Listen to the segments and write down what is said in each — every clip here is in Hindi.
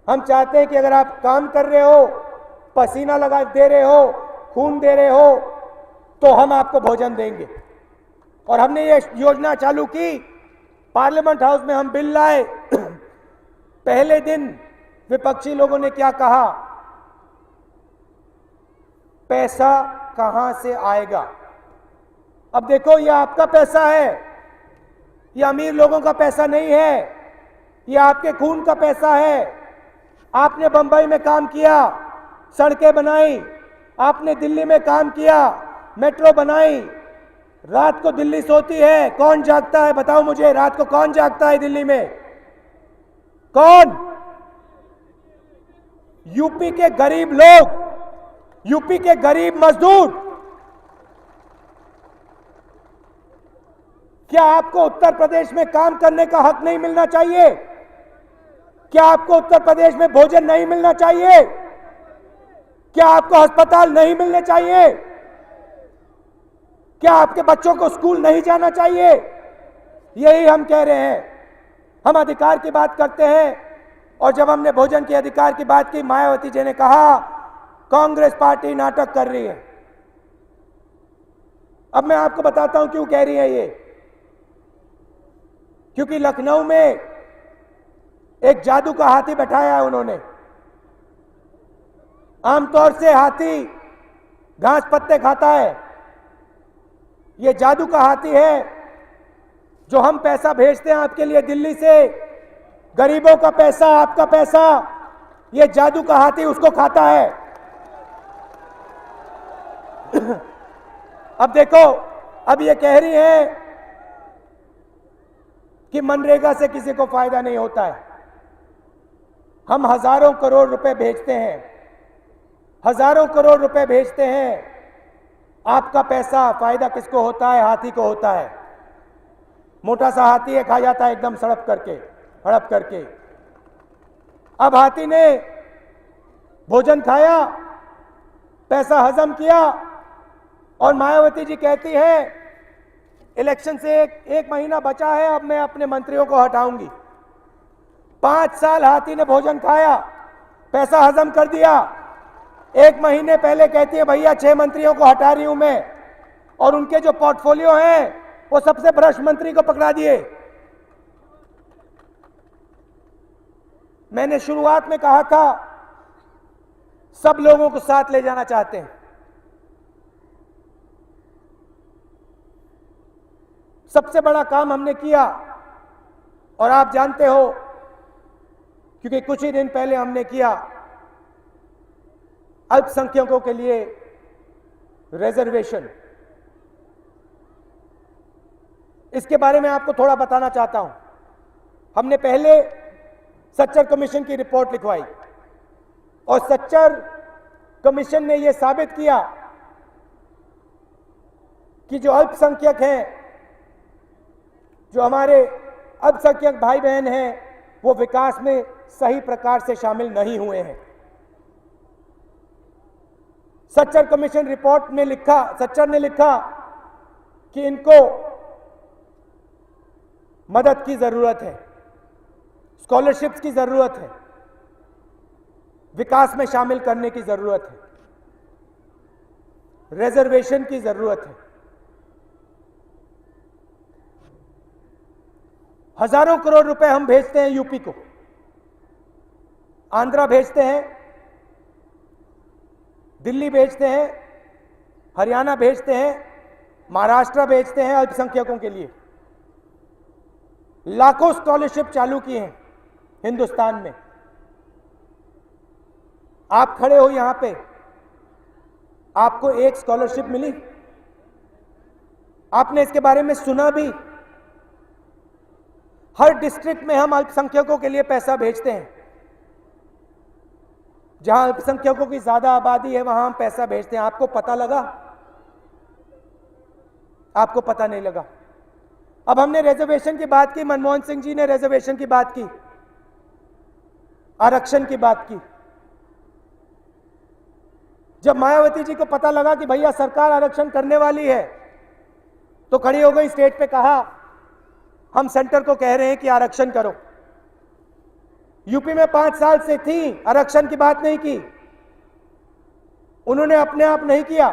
हम चाहते हैं कि अगर आप काम कर रहे हो, पसीना लगा दे रहे हो, खून दे रहे हो, तो हम आपको भोजन देंगे। और हमने ये योजना चालू की, पार्लियामेंट हाउस में हम बिल लाए। पहले दिन विपक्षी लोगों ने क्या कहा, पैसा कहां से आएगा। अब देखो, ये आपका पैसा है, ये अमीर लोगों का पैसा नहीं है, ये आपके खून का पैसा है। आपने बंबई में काम किया, सड़कें बनाई, आपने दिल्ली में काम किया, मेट्रो बनाई। रात को दिल्ली सोती है, कौन जागता है बताओ मुझे, रात को कौन जागता है दिल्ली में? कौन? यूपी के गरीब लोग, यूपी के गरीब मजदूर। क्या आपको उत्तर प्रदेश में काम करने का हक नहीं मिलना चाहिए? क्या आपको उत्तर प्रदेश में भोजन नहीं मिलना चाहिए? क्या आपको अस्पताल नहीं मिलने चाहिए? क्या आपके बच्चों को स्कूल नहीं जाना चाहिए? यही हम कह रहे हैं। हम अधिकार की बात करते हैं, और जब हमने भोजन के अधिकार की बात की, मायावती जी ने कहा कांग्रेस पार्टी नाटक कर रही है। अब मैं आपको बताता हूं क्यों कह रही है ये। क्योंकि लखनऊ में एक जादू का हाथी बैठाया है उन्होंने। आमतौर से हाथी घास पत्ते खाता है, ये जादू का हाथी है। जो हम पैसा भेजते हैं आपके लिए दिल्ली से, गरीबों का पैसा, आपका पैसा, ये जादू का हाथी उसको खाता है। अब देखो, अब ये कह रही है कि मनरेगा से किसी को फायदा नहीं होता है। हम हजारों करोड़ रुपए भेजते हैं, हजारों करोड़ रुपए भेजते हैं। आपका पैसा, फायदा किसको होता है? हाथी को होता है। मोटा सा हाथी है, खा जाता है एकदम सड़प करके, हड़प करके। अब हाथी ने भोजन खाया, पैसा हजम किया, और मायावती जी कहती है इलेक्शन से एक महीना बचा है, अब मैं अपने मंत्रियों को हटाऊंगी। 5 साल हाथी ने भोजन खाया, पैसा हजम कर दिया। 1 महीने पहले कहती है भैया 6 मंत्रियों को हटा रही हूं मैं, और उनके जो पोर्टफोलियो हैं वो सबसे भ्रष्ट मंत्री को पकड़ा दिए। मैंने शुरुआत में कहा था सब लोगों को साथ ले जाना चाहते हैं। सबसे बड़ा काम हमने किया, और आप जानते हो क्योंकि कुछ ही दिन पहले हमने किया, अल्पसंख्यकों के लिए रिजर्वेशन। इसके बारे में आपको थोड़ा बताना चाहता हूं। हमने पहले सच्चर कमीशन की रिपोर्ट लिखवाई, और सच्चर कमीशन ने यह साबित किया कि जो अल्पसंख्यक हैं, जो हमारे अल्पसंख्यक भाई बहन हैं, वो विकास में सही प्रकार से शामिल नहीं हुए हैं। सच्चर कमीशन रिपोर्ट में लिखा, सच्चर ने लिखा कि इनको मदद की जरूरत है, स्कॉलरशिप्स की जरूरत है, विकास में शामिल करने की जरूरत है, रिजर्वेशन की जरूरत है। हजारों करोड़ रुपए हम भेजते हैं यूपी को, आंध्रा भेजते हैं, दिल्ली भेजते हैं, हरियाणा भेजते हैं, महाराष्ट्र भेजते हैं अल्पसंख्यकों के लिए। लाखों स्कॉलरशिप चालू की हैं हिंदुस्तान में। आप खड़े हो यहां पे, आपको एक स्कॉलरशिप मिली? आपने इसके बारे में सुना भी? हर डिस्ट्रिक्ट में हम अल्पसंख्यकों के लिए पैसा भेजते हैं। जहां अल्पसंख्यकों की ज्यादा आबादी है वहां हम पैसा भेजते हैं। आपको पता लगा? आपको पता नहीं लगा। अब हमने रिजर्वेशन की बात की, मनमोहन सिंह जी ने रिजर्वेशन की बात की, आरक्षण की बात की। जब मायावती जी को पता लगा कि भैया सरकार आरक्षण करने वाली है, तो खड़ी हो गई स्टेज पे, कहा हम सेंटर को कह रहे हैं कि आरक्षण करो। यूपी में 5 साल से थी, आरक्षण की बात नहीं की, उन्होंने अपने आप नहीं किया।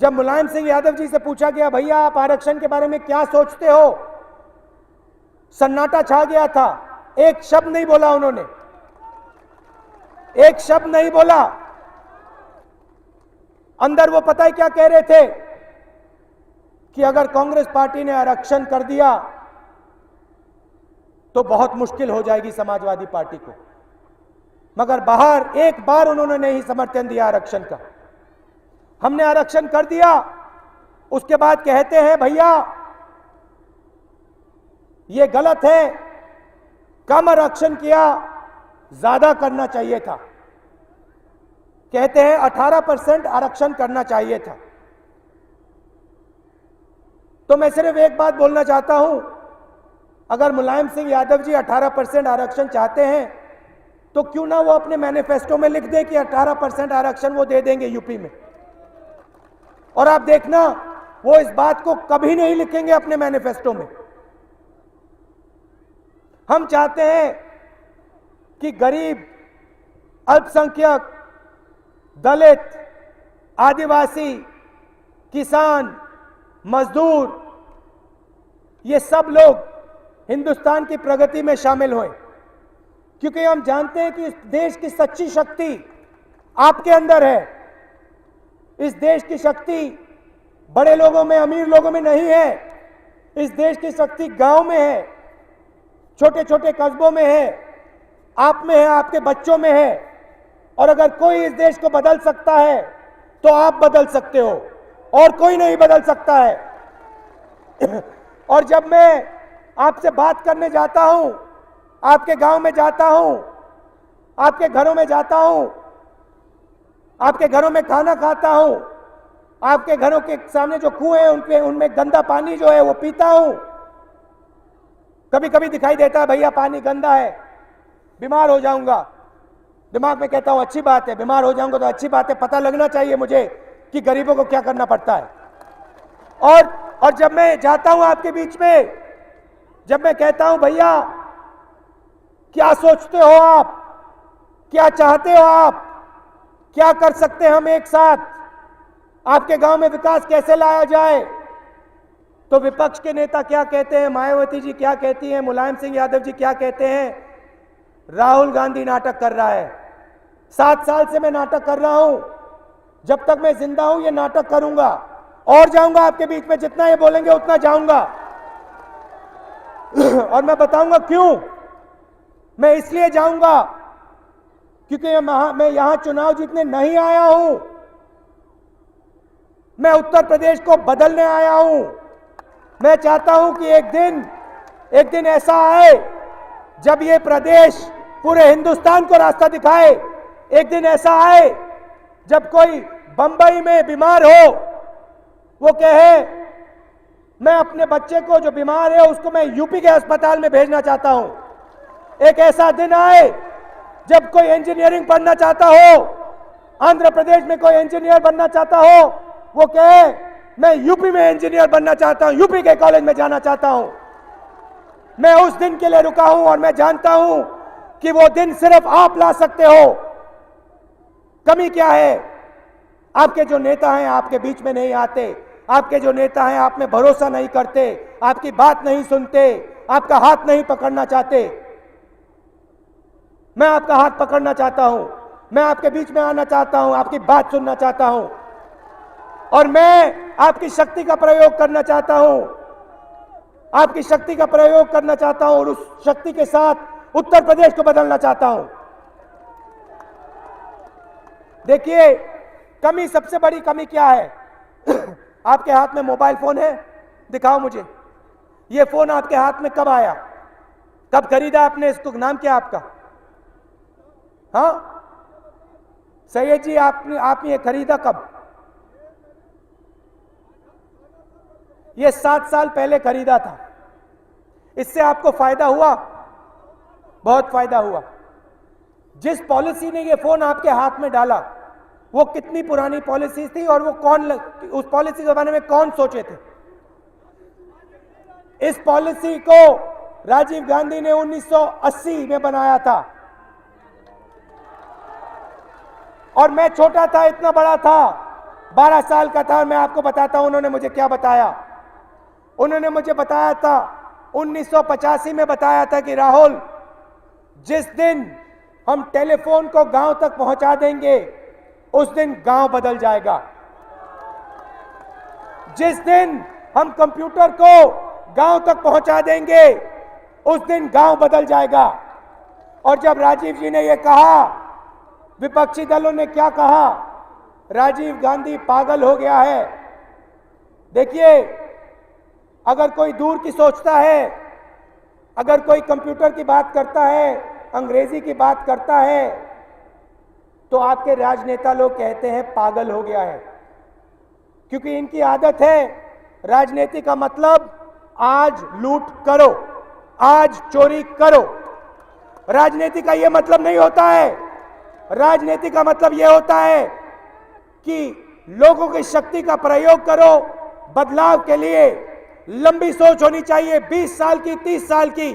जब मुलायम सिंह यादव जी से पूछा गया, भैया आप आरक्षण के बारे में क्या सोचते हो, सन्नाटा छा गया था। एक शब्द नहीं बोला उन्होंने, एक शब्द नहीं बोला। अंदर वो पता है क्या कह रहे थे कि अगर कांग्रेस पार्टी ने आरक्षण कर दिया तो बहुत मुश्किल हो जाएगी समाजवादी पार्टी को। मगर बाहर एक बार उन्होंने नहीं समर्थन दिया आरक्षण का। हमने आरक्षण कर दिया, उसके बाद कहते हैं भैया ये गलत है, कम आरक्षण किया, ज्यादा करना चाहिए था। कहते हैं 18% आरक्षण करना चाहिए था। तो मैं सिर्फ एक बात बोलना चाहता हूं, अगर मुलायम सिंह यादव जी 18% आरक्षण चाहते हैं तो क्यों ना वो अपने मैनिफेस्टो में लिख दे कि 18% आरक्षण वो दे देंगे यूपी में। और आप देखना वो इस बात को कभी नहीं लिखेंगे अपने मैनिफेस्टो में। हम चाहते हैं कि गरीब, अल्पसंख्यक, दलित, आदिवासी, किसान, मजदूर, ये सब लोग हिंदुस्तान की प्रगति में शामिल हुए, क्योंकि हम जानते हैं कि इस देश की सच्ची शक्ति आपके अंदर है। इस देश की शक्ति बड़े लोगों में, अमीर लोगों में नहीं है। इस देश की शक्ति गांव में है, छोटे छोटे कस्बों में है, आप में है, आपके बच्चों में है। और अगर कोई इस देश को बदल सकता है तो आप बदल सकते हो, और कोई नहीं बदल सकता है। और जब मैं आपसे बात करने जाता हूं, आपके गांव में जाता हूं, आपके घरों में जाता हूं, आपके घरों में खाना खाता हूं, आपके घरों के सामने जो कुएं हैं उनमें गंदा पानी जो है वो पीता हूं। कभी कभी दिखाई देता है भैया पानी गंदा है, बीमार हो जाऊंगा। दिमाग में कहता हूं अच्छी बात है, बीमार हो जाऊंगा तो अच्छी बात है, पता लगना चाहिए मुझे कि गरीबों को क्या करना पड़ता है। और जब मैं जाता हूं आपके बीच में, जब मैं कहता हूं भैया क्या सोचते हो आप, क्या चाहते हो आप, क्या कर सकते हैं हम एक साथ, आपके गांव में विकास कैसे लाया जाए, तो विपक्ष के नेता क्या कहते हैं, मायावती जी क्या कहती हैं, मुलायम सिंह यादव जी क्या कहते हैं, राहुल गांधी नाटक कर रहा है। 7 साल से मैं नाटक कर रहा हूं, जब तक मैं जिंदा हूं ये नाटक करूंगा, और जाऊंगा आपके बीच में, जितना ये बोलेंगे उतना जाऊंगा। और मैं बताऊंगा क्यों। मैं इसलिए जाऊंगा क्योंकि मैं यहां चुनाव जीतने नहीं आया हूं, मैं उत्तर प्रदेश को बदलने आया हूं। मैं चाहता हूं कि एक दिन ऐसा आए जब ये प्रदेश पूरे हिंदुस्तान को रास्ता दिखाए। एक दिन ऐसा आए जब कोई बंबई में बीमार हो, वो कहे मैं अपने बच्चे को जो बीमार है उसको मैं यूपी के अस्पताल में भेजना चाहता हूं। एक ऐसा दिन आए जब कोई इंजीनियरिंग पढ़ना चाहता हो, आंध्र प्रदेश में कोई इंजीनियर बनना चाहता हो, वो कहे मैं यूपी में इंजीनियर बनना चाहता हूं, यूपी के कॉलेज में जाना चाहता हूं। मैं उस दिन के लिए रुका हूं और मैं जानता हूं कि वो दिन सिर्फ आप ला सकते हो। कमी क्या है, आपके जो नेता हैं आपके बीच में नहीं आते, आपके जो नेता हैं आप में भरोसा नहीं करते, आपकी बात नहीं सुनते, आपका हाथ नहीं पकड़ना चाहते। मैं आपका हाथ पकड़ना चाहता हूं, मैं आपके बीच में आना चाहता हूं, आपकी बात सुनना चाहता हूं, और मैं आपकी शक्ति का प्रयोग करना चाहता हूं, आपकी शक्ति का प्रयोग करना चाहता हूं, और उस शक्ति के साथ उत्तर प्रदेश को बदलना चाहता हूं। देखिए कमी, सबसे बड़ी कमी क्या है? आपके हाथ में मोबाइल फोन है, दिखाओ मुझे। ये फोन आपके हाथ में कब आया, कब खरीदा आपने इसको, नाम क्या आपका? हाँ सैयद जी, आपने ये खरीदा कब? ये 7 साल पहले खरीदा था। इससे आपको फायदा हुआ? बहुत फायदा हुआ। जिस पॉलिसी ने ये फोन आपके हाथ में डाला वो कितनी पुरानी पॉलिसी थी, और वो उस पॉलिसी के बारे में कौन सोचे थे? इस पॉलिसी को राजीव गांधी ने 1980 में बनाया था और मैं छोटा था, इतना बड़ा था, 12 साल का था। और मैं आपको बताता हूं उन्होंने मुझे क्या बताया। उन्होंने मुझे बताया था 1985 में बताया था कि राहुल, जिस दिन हम टेलीफोन को गांव तक पहुंचा देंगे उस दिन गांव बदल जाएगा। जिस दिन हम कंप्यूटर को गांव तक पहुंचा देंगे उस दिन गांव बदल जाएगा। और जब राजीव जी ने यह कहा, विपक्षी दलों ने क्या कहा, राजीव गांधी पागल हो गया है। देखिए, अगर कोई दूर की सोचता है, अगर कोई कंप्यूटर की बात करता है, अंग्रेजी की बात करता है, तो आपके राजनेता लोग कहते हैं पागल हो गया है, क्योंकि इनकी आदत है राजनीति का मतलब आज लूट करो, आज चोरी करो। राजनीति का यह मतलब नहीं होता है। राजनीति का मतलब यह होता है कि लोगों की शक्ति का प्रयोग करो बदलाव के लिए। लंबी सोच होनी चाहिए, 20 साल की, 30 साल की,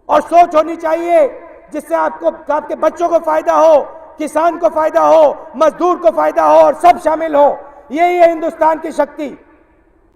और सोच होनी चाहिए जिससे आपके बच्चों को फायदा हो, किसान को फायदा हो, मजदूर को फायदा हो और सब शामिल हो। यही है हिंदुस्तान की शक्ति।